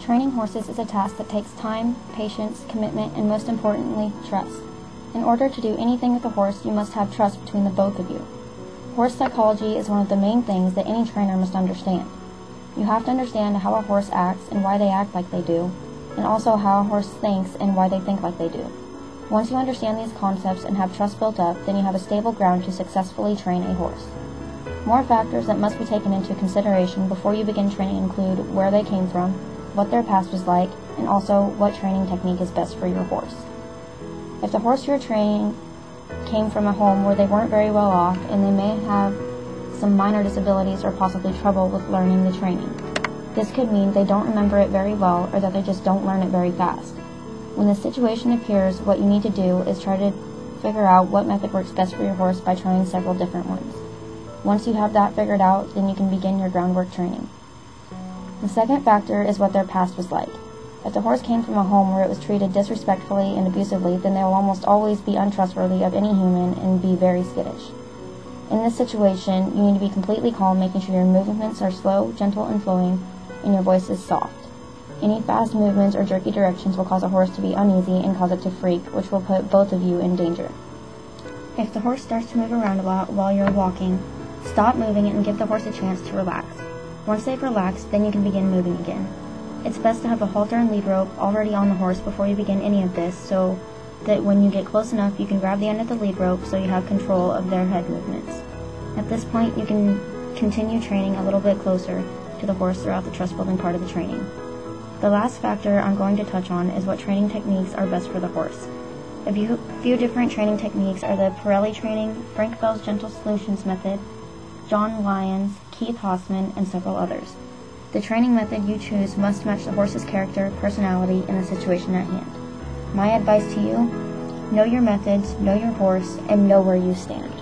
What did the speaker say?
Training horses is a task that takes time, patience, commitment, and most importantly, trust. In order to do anything with a horse, you must have trust between the both of you. Horse psychology is one of the main things that any trainer must understand. You have to understand how a horse acts and why they act like they do, and also how a horse thinks and why they think like they do. Once you understand these concepts and have trust built up, then you have a stable ground to successfully train a horse. More factors that must be taken into consideration before you begin training include where they came from, what their past was like, and also what training technique is best for your horse. If the horse you're training came from a home where they weren't very well off and they may have some minor disabilities or possibly trouble with learning the training, this could mean they don't remember it very well or that they just don't learn it very fast. When this situation appears, what you need to do is try to figure out what method works best for your horse by trying several different ones. Once you have that figured out, then you can begin your groundwork training. The second factor is what their past was like. If the horse came from a home where it was treated disrespectfully and abusively, then they will almost always be untrustworthy of any human and be very skittish. In this situation, you need to be completely calm, making sure your movements are slow, gentle, and flowing, and your voice is soft. Any fast movements or jerky directions will cause a horse to be uneasy and cause it to freak, which will put both of you in danger. If the horse starts to move around a lot while you're walking, stop moving and give the horse a chance to relax. Once they've relaxed, then you can begin moving again. It's best to have a halter and lead rope already on the horse before you begin any of this, so that when you get close enough, you can grab the end of the lead rope so you have control of their head movements. At this point, you can continue training a little bit closer to the horse throughout the trust building part of the training. The last factor I'm going to touch on is what training techniques are best for the horse. A few different training techniques are the Pirelli training, Frank Bell's Gentle Solutions method, John Lyons, Keith Hossman, and several others. The training method you choose must match the horse's character, personality, and the situation at hand. My advice to you, know your methods, know your horse, and know where you stand.